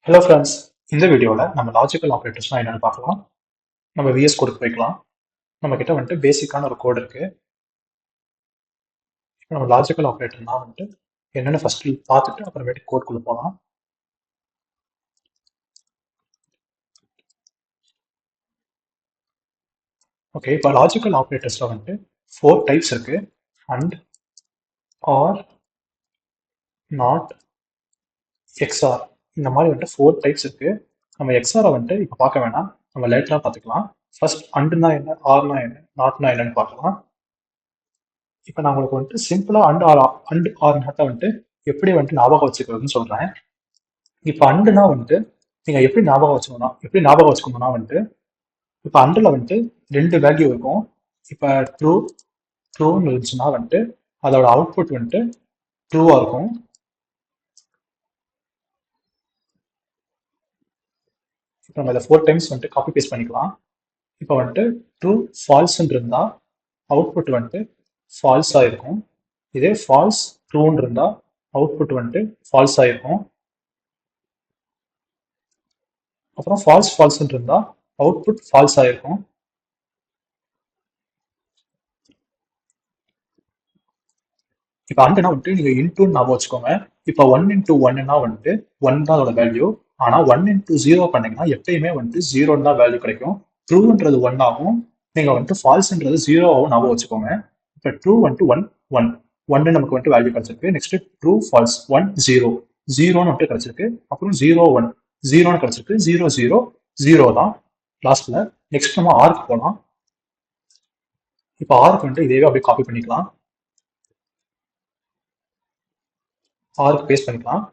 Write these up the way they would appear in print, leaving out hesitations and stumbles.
Hello friends, இந்த வீடியோவில் நம்ம லாஜிக்கல் ஆப்ரேட்டர்ஸ்னால் என்னென்னு பார்க்கலாம். நம்ம விஎஸ் கோடுக்கு போய்க்கலாம். நம்ம கிட்ட வந்துட்டு பேசிக்கான ஒரு கோடு இருக்குது. நம்ம லாஜிக்கல் ஆப்ரேட்டர்னா வந்துட்டு என்னென்னு ஃபஸ்ட்டு பார்த்துட்டு அப்புறமேட்டு கோட்குள்ளே போகலாம். ஓகே, இப்போ லாஜிக்கல் ஆப்ரேட்டர்ஸில் வந்துட்டு 4 டைப்ஸ் இருக்குது. அண்ட், ஆர், நாட், எக்ஸ்ஆர், இந்த மாதிரி வந்துட்டு 4 டைப்ஸ் இருக்குது. நம்ம எக்ஸ்ஆரை வந்துட்டு இப்போ பார்க்க வேணாம், நம்ம லேட்டராக பார்த்துக்கலாம். ஃபர்ஸ்ட் அண்டுனா என்ன, ஆர்னா என்ன, நாட்னா என்னன்னு பார்க்கலாம். இப்போ நான் உங்களுக்கு வந்துட்டு சிம்பிளாக அண்ட் ஆர் நாட்டை வந்துட்டு எப்படி வந்துட்டு ஞாபகம் வச்சுக்கிறதுன்னு சொல்கிறேன். இப்போ அண்டுனா வந்துட்டு நீங்கள் எப்படி ஞாபகம் வச்சுக்கணும்னா வந்துட்டு இப்போ அண்டில் வந்துட்டு 2 வேல்யூ இருக்கும். இப்போ ட்ரூன்னு இருந்துச்சுன்னா வந்துட்டு அதோட அவுட்புட் வந்துட்டு ட்ரூவாக இருக்கும். இப்போ நம்ம இதை 4 டைம்ஸ் வந்துட்டு காப்பி பேஸ்ட் பண்ணிக்கலாம். இப்போ வந்துட்டு ட்ரூ ஃபால்ஸ்ன்னு இருந்தால் அவுட்புட் வந்துட்டு ஃபால்ஸாக இருக்கும். இதே ஃபால்ஸ் ட்ரூன்னு இருந்தால் அவுட்புட் வந்துட்டு ஃபால்ஸாக இருக்கும். அப்புறம் ஃபால்ஸ்ன்னு இருந்தால் அவுட்புட் ஃபால்ஸ் ஆயிருக்கும். இப்போ அண்டுனா வந்துட்டு நீங்கள் இன்டூன்னு ஞாபகம் வச்சுக்கோங்க. இப்போ 1 into 1னா வந்துட்டு 1 தான் அதோட வேல்யூ. ஆனால் 1 into 0 பண்ணீங்கன்னா எப்பயுமே வந்துட்டு 0 தான் வேல்யூ கிடைக்கும். ட்ரூன்றது 1 ஆகும். நீங்கள் வந்துட்டு ஃபால்ஸ்ன்றது 0 ஆகும் ஞாபகம் வச்சுக்கோங்க. இப்போ ட்ரூ வந்துட்டு 1 நமக்கு வந்துட்டு வேல்யூ கிடைச்சிருக்கு. நெக்ஸ்ட் ட்ரூ ஃபால்ஸ் 1 0 0ன்னு வந்துட்டு கிடைச்சிருக்கு. அப்புறம் 0 1 0ன்னு கிடைச்சிருக்கு. 0 0 0 தான் லாஸ்ட்ல. நெக்ஸ்ட் நம்ம ஆர்க்கு போகலாம். இப்போ ஆர்க்கு வந்துட்டு இதேவே அப்படியே காப்பி பண்ணிக்கலாம். ஆருக்கு பேஸ்ட் பண்ணிக்கலாம்.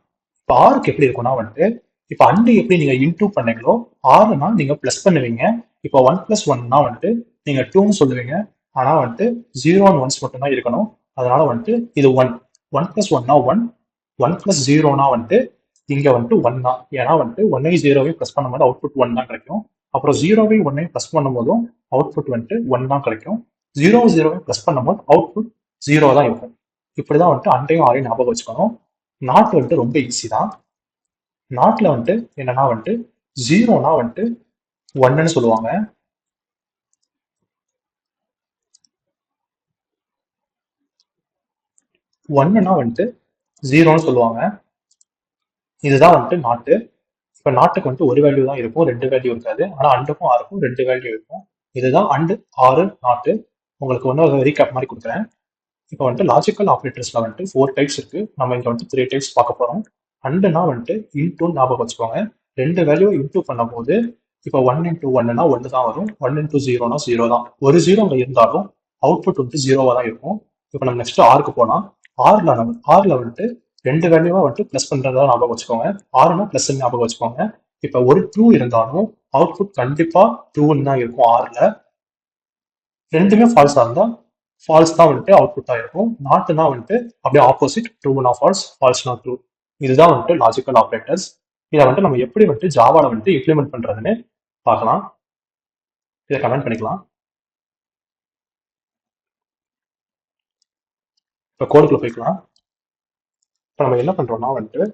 இப்போ ஆருக்கு எப்படி இருக்கும்னா வந்துட்டு இப்போ அண்டு எப்படி நீங்க இன்டூ பண்ணீங்களோ ஆறுனா நீங்க பிளஸ் பண்ணுவீங்க. இப்போ 1 + 1னா வந்துட்டு நீங்க 2ன்னு சொல்லுவீங்க. ஆனா வந்துட்டு 0 and 1s மட்டும் தான் இருக்கணும். அதனால வந்துட்டு இது 1 + 1னா 1 1 + 0னா வந்துட்டு இங்க வந்துட்டு 1 தான். ஏன்னா வந்துட்டு 1ஐயும் 0வையும் ப்ளஸ் பண்ணும்போது அவுட்புட் 1 தான் கிடைக்கும். அப்புறம் 0வையும் 1ஐயும் ப்ளஸ் பண்ணும்போதும் அவுட்புட் வந்துட்டு 1 தான் கிடைக்கும். 0வையும் ப்ளஸ் பண்ணும்போது அவுட்புட் 0 தான் இருக்கும். இப்படிதான் வந்துட்டு அண்டையும் ஆரையும் ஞாபகம் வச்சுக்கணும். நாட் வந்துட்டு ரொம்ப ஈஸி தான். நாட்ல வந்துட்டு என்னன்னா வந்துட்டு 0னா வந்துட்டு 1ன்னு சொல்லுவாங்க. 1னா வந்துட்டு 0ன்னு சொல்லுவாங்க. இதுதான் வந்துட்டு நாட்டு. இப்போ நாட்டுக்கு வந்துட்டு ஒரு வேல்யூ தான் இருக்கும், 2 வேல்யூ இருக்காது. ஆனால் அண்டுக்கும் ஆருக்கும் 2 வேல்யூ இருக்கும். இதுதான் அண்டு ஆறு நாட்டு. உங்களுக்கு ஒன்று ரீகேப் மாதிரி கொடுக்குறேன். இப்போ வந்துட்டு லாஜிக்கல் ஆப்ரேட்டர்ஸ்ல வந்துட்டு 4 டைப்ஸ் இருக்கு. நம்ம இங்க வந்துட்டு 3 டைப்ஸ் பார்க்க போறோம். அண்டுனா வந்துட்டு இன்டூன்னு ஞாபகம் வச்சுக்கோங்க. 2 வேல்யூ இன்டூ பண்ணும்போது இப்போ 1 into 1னா 1 தான் வரும். 1 into 0னா 0 தான். ஒரு 0 அங்கே இருந்தாலும் அவுட்புட் வந்துட்டு 0வா தான் இருக்கும். இப்போ நம்ம நெக்ஸ்ட் ஆருக்கு போனால் ஆர்ல வந்துட்டு 2 வேல்யூவா வந்துட்டு ப்ளஸ் பண்றதா ஞாபகம் வச்சுக்கோங்க. ஆறுனா ப்ளஸ் ஞாபகம் வச்சுக்கோங்க. இப்போ ஒரு ட்ரூ இருந்தாலும் அவுட்புட் கண்டிப்பா ட்ரூன்னு தான் இருக்கும் ஆர்ல. ரெண்டுமே ஃபால்ஸா இருந்தா ஃபால்ஸ் தான் வந்துட்டு அவுட்புட் ஆயிருக்கும். நாட்னா வந்துட்டு அப்படியே ஆப்போசிட், ட்ரூனா ஃபால்ஸ், ஃபால்ஸ்னா ட்ரூ. இதுதான் வந்துட்டு லாஜிக்கல் ஆப்ரேட்டர்ஸ். இதை வந்துட்டு நம்ம எப்படி வந்துட்டு ஜாவால வந்துட்டு இம்ப்ளிமெண்ட் பண்றதுன்னு பார்க்கலாம். இதை கமெண்ட் பண்ணிக்கலாம். இப்போ கோடுக்குள்ள போய்க்கலாம். இப்போ நம்ம என்ன பண்றோம்னா வந்துட்டு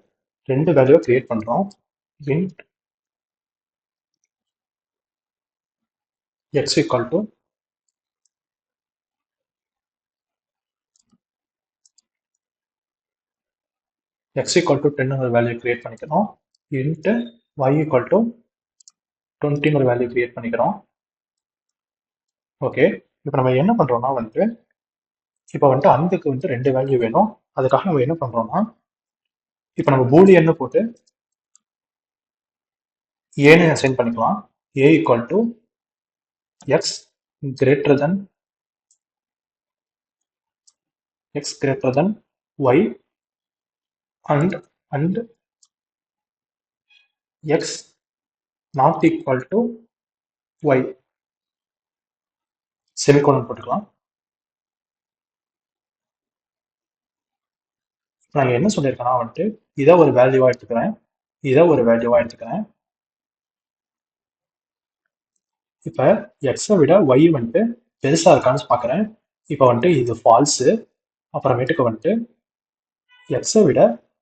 2 வேல்யூவை கிரியேட் பண்றோம். int x equal to x equal to 10 ஒரு வேல்யூ கிரியேட் பண்ணிக்கிறோம். int y equal to 20 ஒரு வேல்யூ கிரியேட் பண்ணிக்கிறோம். ஓகே, இப்போ நம்ம என்ன பண்றோம்னா வந்துட்டு இப்போ வந்துட்டு அண்டுக்கு வந்துட்டு 2 வேல்யூ வேணும். அதுக்காக நம்ம என்ன பண்றோம்னா இப்போ நம்ம பூலியன்னு போட்டு ஏன்னு அசைன் பண்ணிக்கலாம். a equal to x greater than y and x not equal to y semicolon போட்டுக்கலாம். நான் என்ன சொல்லியிருக்கேன்னா வந்துட்டு இதை ஒரு வேல்யூவா எடுத்துக்கிறேன், இதை ஒரு வேல்யூவா எடுத்துக்கிறேன். இப்போ எக்ஸை விட ஒய் வந்துட்டு பெருசா இருக்கான்னு பார்க்குறேன். இப்போ வந்துட்டு இது ஃபால்ஸு. அப்புறமேட்டுக்கு வந்துட்டு எக்ஸை விட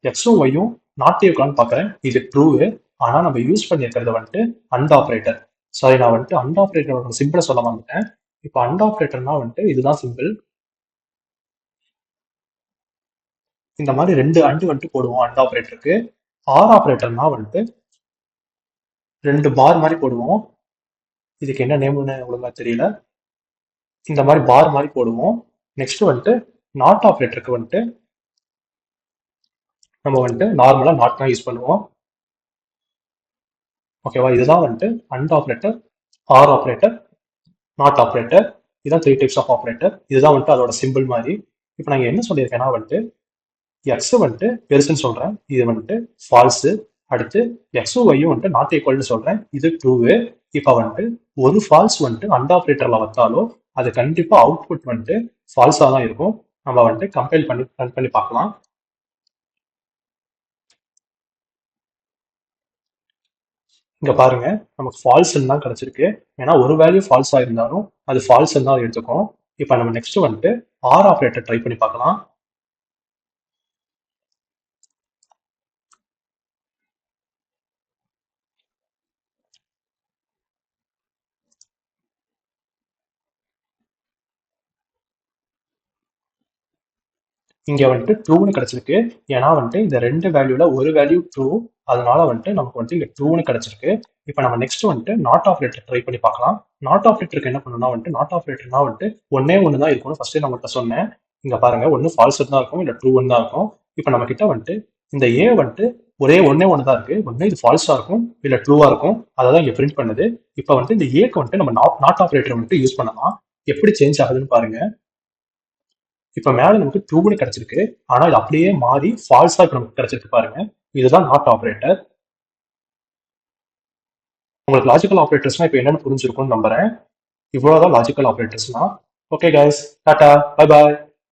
எக்ஸும் ஒய்யும் நாட் இருக்கான்னு பார்க்குறேன். இது ட்ரூவு. ஆனா நம்ம யூஸ் பண்ணியிருக்கிறது வந்துட்டு அண்ட் ஆப்ரேட்டர். சாரி, நான் வந்துட்டு அண்ட் ஆப்ரேட்டரோட சிம்பிளை சொல்ல வந்துட்டேன். இப்போ அண்ட் ஆப்ரேட்டர்னா வந்துட்டு இதுதான் சிம்பிள். இந்த மாதிரி 2 அண்டு வந்துட்டு போடுவோம் அண்ட் ஆப்ரேட்டருக்கு. ஆர் ஆப்ரேட்டர்னா வந்துட்டு 2 பார் மாதிரி போடுவோம். இதுக்கு என்ன நேம்னு ஒழுங்கா தெரியல. இந்த மாதிரி பார் மாதிரி போடுவோம். நெக்ஸ்ட் வந்துட்டு நாட் ஆப்ரேட்டருக்கு வந்துட்டு நம்ம வந்துட்டு நார்மலா நாட் தான் யூஸ் பண்ணுவோம். ஓகேவா? இதுதான் வந்துட்டு and operator, R operator, not operator. இதுதான் 3 டைப்ஸ் ஆஃப் ஆப்ரேட்டர். இதுதான் வந்துட்டு அதோட சிம்பிள் மாதிரி. இப்போ நான் என்ன சொல்லியிருக்கேன்னா வந்துட்டு எக்ஸ் வந்துட்டு பெருசுன்னு சொல்றேன், இது வந்துட்டு ஃபால்ஸு. அடுத்து எக்ஸும் ஒய்யும் வந்துட்டு நாட் ஈக்குவல்னு சொல்றேன், இது ட்ரூவு. இப்போ வந்துட்டு ஒரு ஃபால்ஸ் வந்துட்டு அண்ட் ஆப்ரேட்டர்ல வந்தாலும் அது கண்டிப்பா அவுட்புட் வந்துட்டு ஃபால்ஸா தான் இருக்கும். நம்ம வந்துட்டு கம்பைல் பண்ணி ரன் பண்ணி பார்க்கலாம். இங்க பாருங்க, நமக்கு ஃபால்ஸ்ன்னு தான் கிடைச்சிருக்கு. ஏன்னா ஒரு வேல்யூ ஃபால்ஸா இருந்தாலும் அது ஃபால்ஸ்ன்னு தான் எடுத்துக்கும். இப்போ நம்ம நெக்ஸ்ட் வந்துட்டு ஆர் ஆப்ரேட்டர் ட்ரை பண்ணி பார்க்கலாம். இங்க வந்துட்டு ட்ரூன்னு கிடைச்சிருக்கு. ஏன்னா வந்துட்டு இந்த 2 வேல்யூல ஒரு வேல்யூ ட்ரூ, அதனால வந்துட்டு நமக்கு வந்துட்டு இங்க ட்ரூன்னு கிடைச்சிருக்கு. இப்போ நம்ம நெக்ஸ்ட் வந்துட்டு நாட் ஆப்ரேட்டர் ட்ரை பண்ணி பார்க்கலாம். நாட் ஆப்ரேட்டருக்கு என்ன பண்ணணும்னா வந்துட்டு நாட் ஆப்ரேட்டர்னா வந்துட்டு ஒன்னே ஒன்று தான் இருக்கும்னு ஃபர்ஸ்ட் நான் உங்கள்கிட்ட சொன்னேன். இங்க பாருங்க, ஒன்று ஃபால்ஸ் தான் இருக்கும், இல்லை ட்ரூன்னு தான் இருக்கும். இப்போ நம்ம கிட்ட வந்துட்டு இந்த ஏ வந்துட்டு ஒன்னே ஒன்று தான் இருக்கு. ஒன்று இது ஃபால்ஸா இருக்கும், இல்லை ட்ரூவா இருக்கும். அதை தான் இங்க பிரிண்ட் பண்ணுது. இப்போ வந்துட்டு இந்த ஏக்கு வந்துட்டு நம்ம நாட் ஆப்ரேட்டர் வந்துட்டு யூஸ் பண்ணலாம். எப்படி சேஞ்ச் ஆகுதுன்னு பாருங்க. இப்ப மேல நமக்கு ட்ரூன்னு கிடைச்சிருக்கு. ஆனா இது அப்படியே மாறி ஃபால்ஸா இப்ப நமக்கு கிடைச்சிருக்கு பாருங்க. இதுதான் நாட் ஆப்ரேட்டர். உங்களுக்கு லாஜிக்கல் ஆப்ரேட்டர்ஸ்னா இப்ப என்னன்னு புரிஞ்சிருக்கும்னு நம்புறேன். இவ்வளவுதான் லாஜிக்கல் ஆப்ரேட்டர்ஸ்னா. ஓகே கைஸ், டாடா, பை பாய்.